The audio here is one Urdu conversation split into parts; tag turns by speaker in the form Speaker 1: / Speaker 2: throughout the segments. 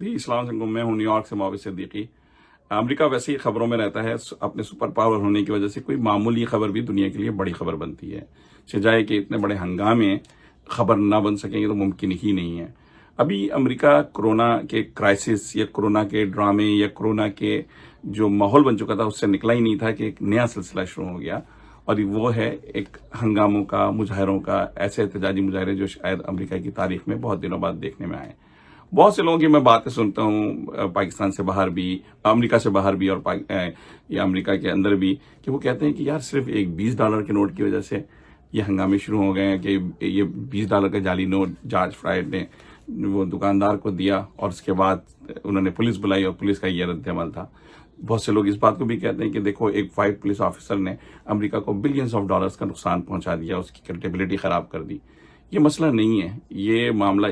Speaker 1: بھی السلام علیکم، میں ہوں نیو یارک سے معاوض صدیقی۔ امریکہ ویسے ہی خبروں میں رہتا ہے، اپنے سپر پاور ہونے کی وجہ سے کوئی معمولی خبر بھی دنیا کے لیے بڑی خبر بنتی ہے، سجائے کہ اتنے بڑے ہنگامے خبر نہ بن سکیں یہ تو ممکن ہی نہیں ہے۔ ابھی امریکہ کورونا کے کرائسس یا کورونا کے ڈرامے یا کورونا کے جو ماحول بن چکا تھا اس سے نکلا ہی نہیں تھا کہ ایک نیا سلسلہ شروع ہو گیا، اور وہ ہے ایک ہنگاموں کا، مظاہروں کا، ایسے احتجاجی مظاہرے جو شاید امریکہ کی تاریخ میں بہت دنوں بعد دیکھنے میں آئے۔ بہت سے لوگوں کی میں باتیں سنتا ہوں پاکستان سے باہر بھی، امریکہ سے باہر بھی، اور یا امریکہ کے اندر بھی، کہ وہ کہتے ہیں کہ یار صرف ایک $20 کے نوٹ کی وجہ سے یہ ہنگامے شروع ہو گئے ہیں کہ یہ $20 کا جعلی نوٹ جارج فلائیڈ نے وہ دکاندار کو دیا، اور اس کے بعد انہوں نے پولیس بلائی اور پولیس کا یہ رد عمل تھا۔ بہت سے لوگ اس بات کو بھی کہتے ہیں کہ دیکھو ایک وائٹ پولیس آفیسر نے امریکہ کو بلینز آف ڈالرز کا نقصان پہنچا دیا، اس کی کریڈیبلٹی خراب کر دی۔ یہ مسئلہ نہیں ہے، یہ معاملہ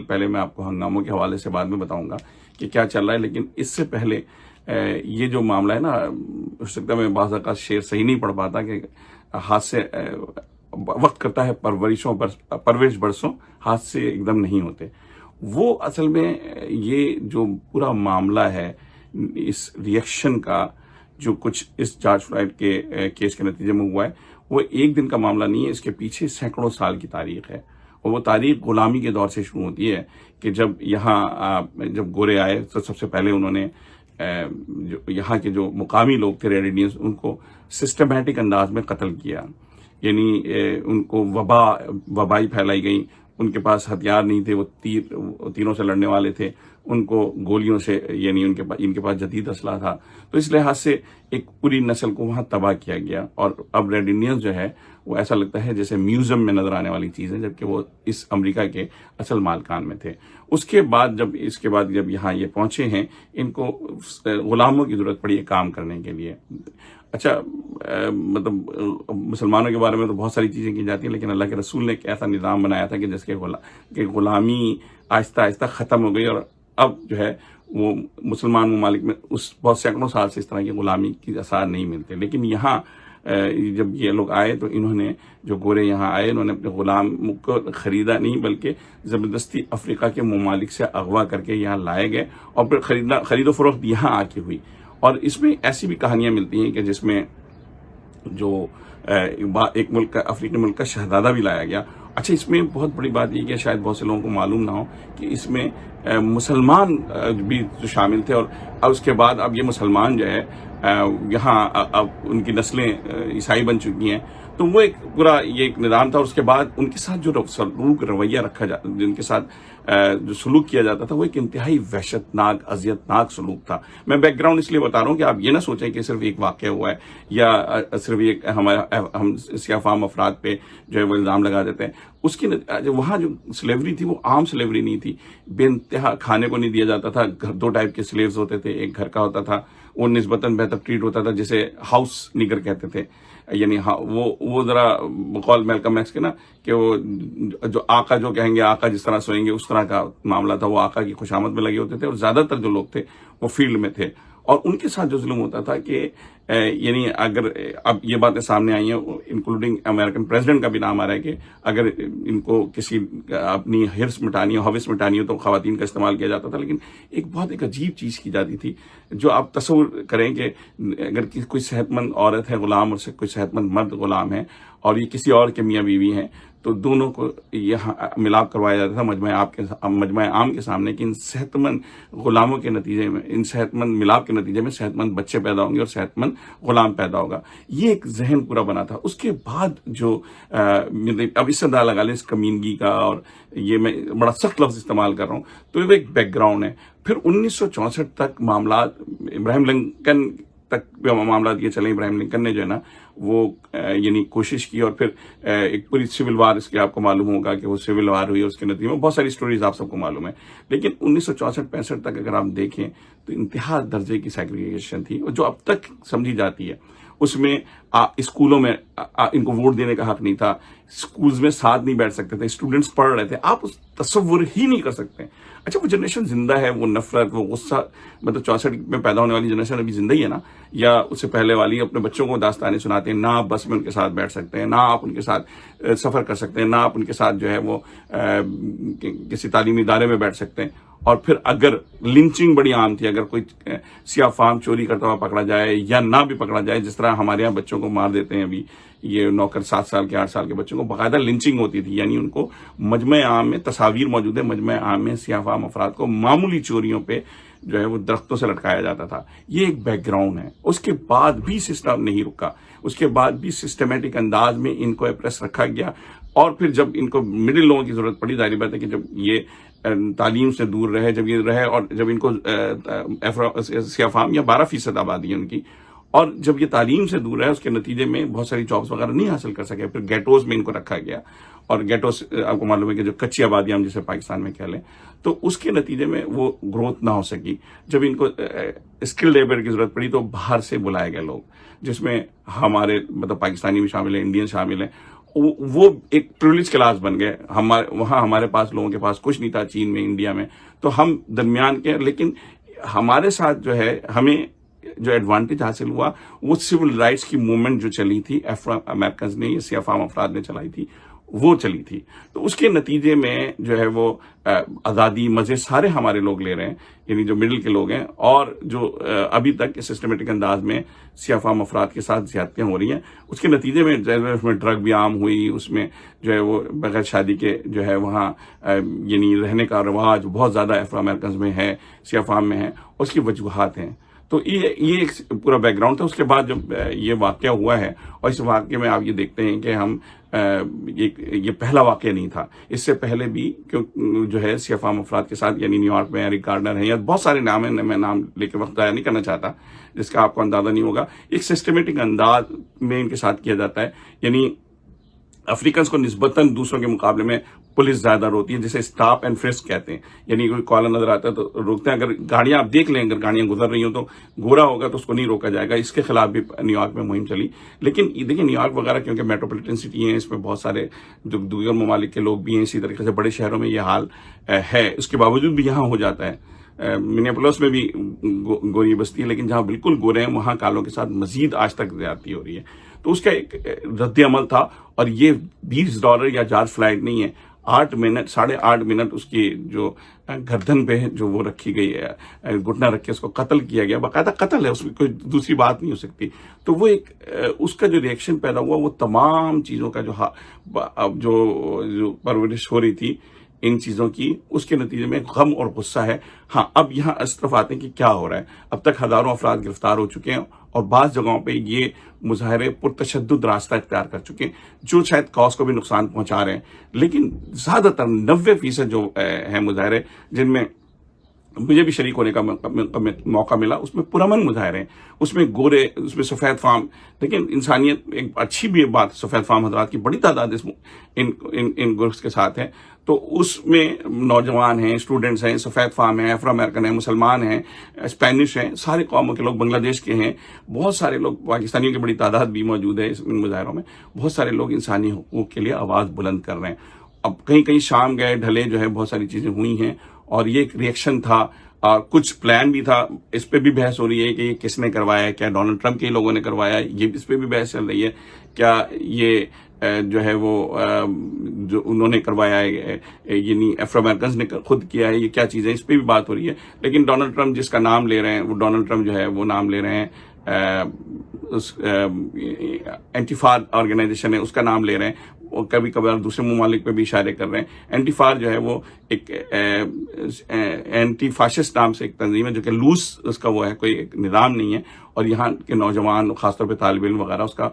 Speaker 1: پہلے میں آپ کو ہنگاموں کے حوالے سے بعد میں بتاؤں گا کہ کیا چل رہا ہے، لیکن اس سے پہلے یہ جو معاملہ ہے نا، ہو سکتا ہے میں بعض اوقات شعر صحیح نہیں پڑھ پاتا کہ ہاتھ سے وقت کرتا ہے پرورش برسوں، ہاتھ سے ایک دم نہیں ہوتے۔ وہ اصل میں یہ جو پورا معاملہ ہے، اس ریئیکشن کا جو کچھ اس جارج فلائیڈ کے کیس کے نتیجے میں ہوا ہے، وہ ایک دن کا معاملہ نہیں ہے، اس کے پیچھے سینکڑوں سال کی تاریخ ہے، اور وہ تاریخ غلامی کے دور سے شروع ہوتی ہے کہ جب گورے آئے تو سب سے پہلے انہوں نے یہاں کے جو مقامی لوگ تھے ریڈ انڈینز، ان کو سسٹمیٹک انداز میں قتل کیا، یعنی ان کو وبائی پھیلائی گئی، ان کے پاس ہتھیار نہیں تھے، وہ تیروں سے لڑنے والے تھے، ان کو گولیوں سے، یعنی ان کے پاس جدید اسلحہ تھا، تو اس لحاظ سے ایک پوری نسل کو وہاں تباہ کیا گیا۔ اور اب ریڈ انڈینز جو ہے وہ ایسا لگتا ہے جیسے میوزیم میں نظر آنے والی چیز ہے، جبکہ وہ اس امریکہ کے اصل مالکان میں تھے۔ اس کے بعد جب یہاں یہ پہنچے ہیں، ان کو غلاموں کی ضرورت پڑی ہے کام کرنے کے لیے۔ اچھا، مطلب مسلمانوں کے بارے میں تو بہت ساری چیزیں کی جاتی ہیں، لیکن اللہ کے رسول نے ایک ایسا نظام بنایا تھا کہ جس کے غلامی آہستہ آہستہ ختم ہو گئی، اور اب جو ہے وہ مسلمان ممالک میں بہت سینکڑوں سال سے اس طرح کی غلامی کی آثار نہیں ملتے۔ لیکن یہاں جب یہ لوگ آئے تو انہوں نے، جو گورے یہاں آئے، انہوں نے اپنے غلام کو خریدا نہیں بلکہ زبردستی افریقہ کے ممالک سے اغوا کر کے یہاں لائے گئے، اور پھر خرید و فروخت یہاں آ کے ہوئی۔ اور اس میں ایسی بھی کہانیاں ملتی ہیں کہ جس میں جو ایک ملک کا، افریقی ملک کا شہزادہ بھی لایا گیا۔ اچھا، اس میں بہت بڑی بات یہ کہ شاید بہت سے لوگوں کو معلوم نہ ہو کہ اس میں مسلمان بھی جو شامل تھے، اور اس کے بعد اب یہ مسلمان جو ہے یہاں اب ان کی نسلیں عیسائی بن چکی ہیں، تو وہ ایک پورا یہ ایک نظام تھا۔ اور اس کے بعد ان کے ساتھ جو رویہ رکھا جاتا، جن کے ساتھ جو سلوک کیا جاتا تھا، وہ ایک انتہائی وحشت ناک، اذیت ناک سلوک تھا۔ میں بیک گراؤنڈ اس لیے بتا رہا ہوں کہ آپ یہ نہ سوچیں کہ صرف ایک واقعہ ہوا ہے، یا صرف ایک ہم سیاہ فام افراد پہ جو ہے وہ الزام لگا دیتے ہیں۔ اس کی وہاں جو سلیوری تھی وہ عام سلیوری نہیں تھی، بے انتہا کھانے کو نہیں دیا جاتا تھا۔ دو ٹائپ کے سلیوز ہوتے تھے، ایک گھر کا ہوتا تھا، وہ نسبتاً بہتر ٹریٹ ہوتا تھا، جسے ہاؤس نیگر کہتے تھے، یعنی وہ ذرا بقول میلکم ایکس کے نا، کہ وہ جو آقا جو کہیں گے، آقا جس طرح سوئیں گے، اس طرح کا معاملہ تھا۔ وہ آقا کی خوشامد میں لگے ہوتے تھے، اور زیادہ تر جو لوگ تھے وہ فیلڈ میں تھے، اور ان کے ساتھ جو ظلم ہوتا تھا کہ یعنی اگر اب یہ باتیں سامنے آئی ہیں، انکلوڈنگ امریکن پریزیڈنٹ کا بھی نام آ رہا ہے کہ اگر ان کو کسی اپنی ہرس مٹانی ہو، ہوس مٹانی ہو، تو خواتین کا استعمال کیا جاتا تھا۔ لیکن ایک عجیب چیز کی جاتی تھی، جو آپ تصور کریں کہ اگر کوئی صحت مند عورت ہے غلام، اور کوئی صحت مند مرد غلام ہے، اور یہ کسی اور کے میاں بیوی ہیں، تو دونوں کو یہاں ملاپ کروایا جاتا تھا مجمع عام کے سامنے کہ ان صحت مند غلاموں کے نتیجے میں، ان صحت مند ملاپ کے نتیجے میں صحت مند بچے پیدا ہوں گے اور صحت مند غلام پیدا ہوگا۔ یہ ایک ذہن پورا بنا تھا۔ اس کے بعد جو اب اس سے اندازہ لگا لیں اس کمینگی کا، اور یہ میں بڑا سخت لفظ استعمال کر رہا ہوں، تو یہ ایک بیک گراؤنڈ ہے۔ پھر 1964 تک معاملات، ابراہیم لنکن تک معاملات یہ چلیں۔ ابراہیم لنکن نے جو ہے نا وہ یعنی کوشش کی، اور پھر ایک پوری سول وار، اس کے آپ کو معلوم ہوگا کہ وہ سول وار ہوئی، اس کے نتیجے میں بہت ساری سٹوریز آپ سب کو معلوم ہے۔ لیکن 1964-65 تک اگر آپ دیکھیں تو انتہا درجے کی سیگریگیشن تھی، جو اب تک سمجھی جاتی ہے۔ اس میں اسکولوں میں ان کو ووٹ دینے کا حق نہیں تھا، اسکولز میں ساتھ نہیں بیٹھ سکتے تھے، اسٹوڈنٹس پڑھ رہے تھے، آپ تصور ہی نہیں کر سکتے۔ اچھا، وہ جنریشن زندہ ہے، وہ نفرت، وہ غصہ، مطلب 64 میں پیدا ہونے والی جنریشن ابھی زندہ ہی ہے نا، یا اس سے پہلے والی اپنے بچوں کو داستانیں سناتے ہیں، نہ آپ بس میں ان کے ساتھ بیٹھ سکتے ہیں، نہ آپ ان کے ساتھ سفر کر سکتے ہیں، نہ آپ ان کے ساتھ جو ہے وہ کسی تعلیمی ادارے میں بیٹھ سکتے ہیں۔ اور پھر اگر لنچنگ بڑی عام تھی، اگر کوئی سیاہ فام چوری کرتا ہوا پکڑا جائے یا نہ بھی پکڑا جائے، جس طرح ہمارے یہاں بچوں کو مار دیتے ہیں ابھی یہ نوکر 7 سال کے 8 سال کے بچوں کو، باقاعدہ لنچنگ ہوتی تھی، یعنی ان کو مجمع عام میں تصاویر موجود ہے، مجمع عام میں سیاہ فام افراد کو معمولی چوریوں پہ جو ہے وہ درختوں سے لٹکایا جاتا تھا. یہ ایک بیک گراؤنڈ ہے. اس کے بعد بھی سسٹم نہیں رکا، اس کے بعد بھی سسٹمیٹک انداز میں ان کو اپریس رکھا گیا. اور پھر جب ان کو مڈل لوگوں کی ضرورت پڑی، ظاہر بات ہے کہ جب یہ تعلیم سے دور رہے، جب یہ رہے اور جب ان کو سیاہ فام یا 12% آبادی ہے ان کی، اور جب یہ تعلیم سے دور رہے، اس کے نتیجے میں بہت ساری جابس وغیرہ نہیں حاصل کر سکے. پھر گیٹوز میں ان کو رکھا گیا، اور گیٹوز آپ کو معلوم ہے کہ جو کچی آبادی ہم جسے پاکستان میں کہہ لیں، تو اس کے نتیجے میں وہ گروتھ نہ ہو سکی. جب ان کو اسکل لیبر کی ضرورت پڑی تو باہر سے بلائے گئے لوگ، جس میں ہمارے مطلب پاکستانی بھی شامل ہیں، انڈین شامل ہیں. وہ ایک پریولیج کلاس بن گئے. وہاں ہمارے پاس لوگوں کے پاس کچھ نہیں تھا، چین میں، انڈیا میں، تو ہم درمیان کے. لیکن ہمارے ساتھ جو ہے ہمیں جو ایڈوانٹیج حاصل ہوا وہ سول رائٹس کی موومنٹ جو چلی تھی، افرو امریکنز نے، یہ سیاہ فام افراد نے چلائی تھی، وہ چلی تھی. تو اس کے نتیجے میں جو ہے وہ آزادی مزے سارے ہمارے لوگ لے رہے ہیں، یعنی جو مڈل کے لوگ ہیں، اور جو ابھی تک سسٹمیٹک انداز میں سیاہ فام افراد کے ساتھ زیادتیاں ہو رہی ہیں. اس کے نتیجے میں اس میں ڈرگ بھی عام ہوئی، اس میں جو ہے وہ بغیر شادی کے جو ہے وہاں یعنی رہنے کا رواج بہت زیادہ افرو امریکنز میں ہے، سیاہ فام میں ہے. اس کی وجوہات ہیں. تو یہ ایک پورا بیک گراؤنڈ تھا. اس کے بعد جب یہ واقعہ ہوا ہے، اور اس واقعے میں آپ یہ دیکھتے ہیں کہ ہم یہ پہلا واقعہ نہیں تھا. اس سے پہلے بھی جو ہے سیاہ فام افراد کے ساتھ، یعنی نیو یارک میں ایرک گارنر ہیں، یا بہت سارے نام ہیں، میں نام لے کے وقت ضائع نہیں کرنا چاہتا جس کا آپ کو اندازہ نہیں ہوگا. ایک سسٹمیٹک انداز میں ان کے ساتھ کیا جاتا ہے. یعنی افریقنز کو نسبتاً دوسروں کے مقابلے میں پولیس زیادہ روتی ہے، جسے اسٹاپ اینڈ فرسک کہتے ہیں. یعنی کوئی کالر نظر آتا ہے تو روکتے ہیں. اگر گاڑیاں آپ دیکھ لیں، اگر گاڑیاں گزر رہی ہوں تو گورا ہوگا تو اس کو نہیں روکا جائے گا. اس کے خلاف بھی نیو یارک میں مہم چلی. لیکن دیکھیں نیو یارک وغیرہ کیونکہ میٹروپولیٹن سٹی ہیں، اس میں بہت سارے جو دیگر ممالک کے لوگ بھی ہیں، اسی طریقے سے بڑے شہروں میں یہ حال ہے. اس کے باوجود بھی یہاں ہو جاتا ہے. منیاپولس میں بھی گوری بستی ہے، لیکن جہاں بالکل گورے ہیں وہاں کالوں کے ساتھ مزید آج تک زیادتی ہو رہی ہے. تو اس کا ایک رد عمل تھا. اور یہ $20 یا جارج فلائٹ نہیں ہے، 8 منٹ 8.5 منٹ اس کی جو گردن پہ جو وہ رکھی گئی ہے، گھٹنا رکھ کے اس کو قتل کیا گیا. باقاعدہ قتل ہے، اس میں کوئی دوسری بات نہیں ہو سکتی. تو وہ ایک اس کا جو ریئیکشن پیدا ہوا، وہ تمام چیزوں کا جو پرورش ہو رہی تھی ان چیزوں کی، اس کے نتیجے میں غم اور غصہ ہے. ہاں اب یہاں اس طرف آتے ہیں کہ کیا ہو رہا ہے. اب تک ہزاروں افراد گرفتار ہو چکے ہیں، اور بعض جگہوں پہ یہ مظاہرے پرتشدد راستہ اختیار کر چکے ہیں، جو شاید کاز کو بھی نقصان پہنچا رہے ہیں. لیکن زیادہ تر 90% جو ہیں مظاہرے جن میں مجھے بھی شریک ہونے کا موقع ملا، اس میں پرامن مظاہرے ہیں. اس میں گورے، اس میں سفید فام. لیکن انسانیت ایک اچھی بھی بات، سفید فام حضرات کی بڑی تعداد ان گروپس کے ساتھ ہے. تو اس میں نوجوان ہیں، اسٹوڈنٹس ہیں، سفید فام ہیں، افرو امریکن ہیں، مسلمان ہیں، اسپینش ہیں، سارے قوموں کے لوگ، بنگلہ دیش کے ہیں، بہت سارے لوگ، پاکستانیوں کی بڑی تعداد بھی موجود ہے ان مظاہروں میں. بہت سارے لوگ انسانی حقوق کے لیے آواز بلند کر رہے ہیں. اب کہیں شام گئے ڈھلے جو ہے بہت ساری چیزیں ہوئی ہیں، اور یہ ایک ریئیکشن تھا. کچھ پلان بھی تھا. اس پہ بھی بحث ہو رہی ہے کہ یہ کس نے کروایا ہے. کیا ڈونلڈ ٹرمپ کے لوگوں نے کروایا؟ یہ اس پہ بھی بحث چل رہی ہے. کیا یہ جو ہے وہ جو انہوں نے کروایا ہے، یعنی افرو امریکنز نے خود کیا ہے؟ یہ کیا چیز ہے؟ اس پہ بھی بات ہو رہی ہے. لیکن ڈونلڈ ٹرمپ جس کا نام لے رہے ہیں، وہ ڈونلڈ ٹرمپ جو ہے وہ نام لے رہے ہیں، اینٹیفار آرگنائزیشن ہے، اس کا نام لے رہے ہیں. اور کبھی کبھار دوسرے ممالک پہ بھی اشارے کر رہے ہیں. اینٹیفار جو ہے وہ ایک اینٹی فاشسٹ نام سے ایک تنظیم ہے، جو کہ لوز اس کا وہ ہے، کوئی ایک نظام نہیں ہے. اور یہاں کے نوجوان، خاص طور پہ طالب علم وغیرہ اس کا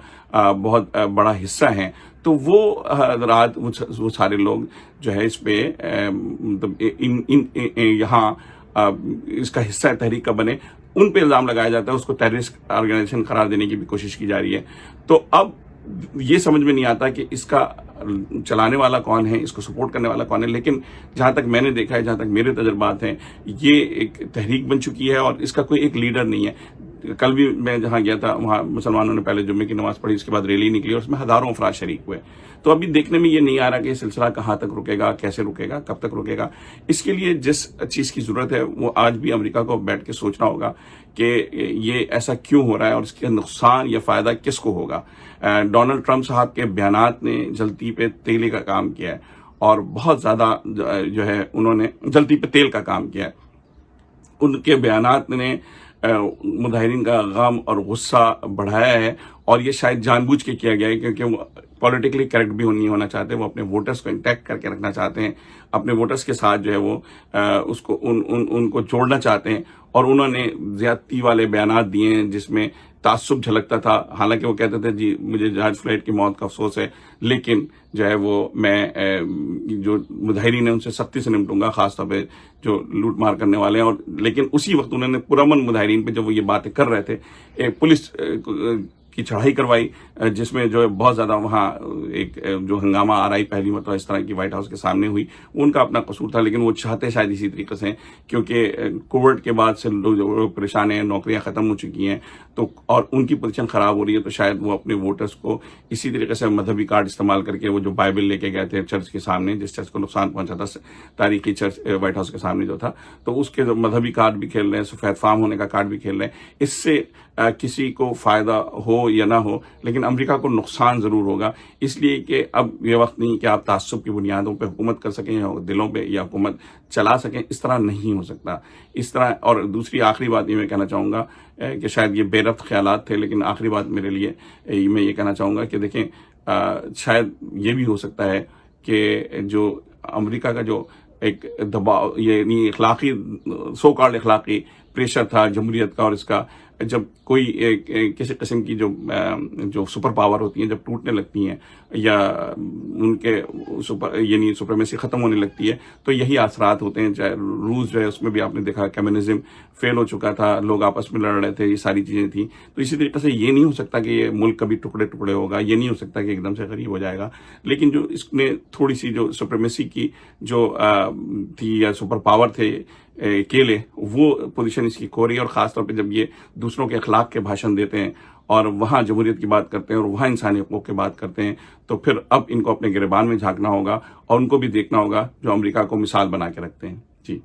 Speaker 1: بہت بڑا حصہ ہیں. تو وہ حضرات، وہ سارے لوگ جو ہے اس پہ مطلب یہاں اس کا حصہ تحریک کا بنے، ان پہ الزام لگایا جاتا ہے. اس کو ٹیررسٹ آرگنائزیشن قرار دینے کی بھی کوشش کی جا رہی ہے. تو اب یہ سمجھ میں نہیں آتا کہ اس کا چلانے والا کون ہے، اس کو سپورٹ کرنے والا کون ہے. لیکن جہاں تک میں نے دیکھا ہے، جہاں تک میرے تجربات ہیں، یہ ایک تحریک بن چکی ہے، اور اس کا کوئی ایک لیڈر نہیں ہے. کل بھی میں جہاں گیا تھا، وہاں مسلمانوں نے پہلے جمعے کی نماز پڑھی، اس کے بعد ریلی نکلی، اور اس میں ہزاروں افراد شریک ہوئے. تو ابھی دیکھنے میں یہ نہیں آ رہا کہ یہ سلسلہ کہاں تک رکے گا، کیسے رکے گا، کب تک رکے گا. اس کے لیے جس چیز کی ضرورت ہے وہ آج بھی امریکہ کو بیٹھ کے سوچنا ہوگا کہ یہ ایسا کیوں ہو رہا ہے، اور اس کے نقصان یا فائدہ کس کو ہوگا. ڈونلڈ ٹرمپ صاحب کے بیانات نے جلتی پہ تیلی کا کام کیا ہے، اور بہت زیادہ جو ہے انہوں نے جلتی پہ تیل کا کام کیا ہے. ان کے بیانات نے مظاہرین کا غم اور غصہ بڑھایا ہے، اور یہ شاید جان بوجھ کے کیا گیا ہے کیونکہ وہ پولیٹیکلی کریکٹ بھی نہیں ہونا چاہتے. وہ اپنے ووٹرز کو انٹیکٹ کر کے رکھنا چاہتے ہیں، اپنے ووٹرز کے ساتھ جو ہے وہ اس کو ان کو جوڑنا چاہتے ہیں. اور انہوں نے زیادتی والے بیانات دیے ہیں جس میں تعصب جھلکتا تھا. حالانکہ وہ کہتے تھے جی مجھے جارج فلائیڈ کی موت کا افسوس ہے، لیکن جو ہے وہ میں جو مظاہرین ہیں ان سے سختی سے نمٹوں گا، خاص طور پہ جو لوٹ مار کرنے والے ہیں. اور لیکن اسی وقت انہوں نے پرامن مظاہرین پہ جب وہ یہ باتیں کر رہے تھے، پولیس کی چڑھائی کروائی جس میں جو ہے بہت زیادہ وہاں ایک جو ہنگامہ آرائی پہلی مرتبہ اس طرح کی وائٹ ہاؤس کے سامنے ہوئی. ان کا اپنا قصور تھا، لیکن وہ چاہتے شاید اسی طریقے سے، کیونکہ کووڈ کے بعد سے لوگ پریشان ہیں، نوکریاں ختم ہو چکی ہیں تو اور ان کی پوزیشن خراب ہو رہی ہے، تو شاید وہ اپنے ووٹرز کو اسی طریقے سے مذہبی کارڈ استعمال کر کے وہ جو بائبل لے کے گئے تھے چرچ کے سامنے، جس چرچ کو نقصان پہنچا تھا تاریخی چرچ وائٹ ہاؤس کے سامنے جو تھا، تو اس کے مذہبی کارڈ بھی کھیل رہے ہیں، سفید فام ہونے کا کارڈ بھی کھیل رہے ہیں. اس سے کسی کو فائدہ ہو یا نہ ہو، لیکن امریکہ کو نقصان ضرور ہوگا. اس لیے کہ اب یہ وقت نہیں کہ آپ تعصب کی بنیادوں پہ حکومت کر سکیں یا دلوں پہ یا حکومت چلا سکیں. اس طرح نہیں ہو سکتا اس طرح. اور دوسری آخری بات یہ میں کہنا چاہوں گا کہ شاید یہ بے ربط خیالات تھے، لیکن آخری بات میرے لیے میں یہ کہنا چاہوں گا کہ دیکھیں شاید یہ بھی ہو سکتا ہے کہ جو امریکہ کا جو ایک دباؤ، یعنی اخلاقی سو کالڈ اخلاقی پریشر تھا جمہوریت کا، اور اس کا جب کوئی کسی قسم کی جو سپر پاور ہوتی ہیں جب ٹوٹنے لگتی ہیں یا ان کے یعنی سپریمیسی ختم ہونے لگتی ہے، تو یہی اثرات ہوتے ہیں. چاہے روس جو ہے اس میں بھی آپ نے دیکھا کمیونزم فیل ہو چکا تھا، لوگ آپس میں لڑ رہے تھے، یہ ساری چیزیں تھیں. تو اسی طریقے سے یہ نہیں ہو سکتا کہ یہ ملک کبھی ٹکڑے ٹکڑے ہوگا، یہ نہیں ہو سکتا کہ ایک دم سے غریب ہو جائے گا. لیکن جو اس میں تھوڑی سی جو سپریمیسی کی جو تھی یا سپر پاور تھے کیلے، وہ پوزیشن اس کی کھو رہی ہے. اور خاص طور پہ جب یہ دوسروں کے اخلاق کے بھاشن دیتے ہیں اور وہاں جمہوریت کی بات کرتے ہیں اور وہاں انسانی حقوق کی بات کرتے ہیں، تو پھر اب ان کو اپنے گریبان میں جھانکنا ہوگا اور ان کو بھی دیکھنا ہوگا جو امریکہ کو مثال بنا کے رکھتے ہیں. جی.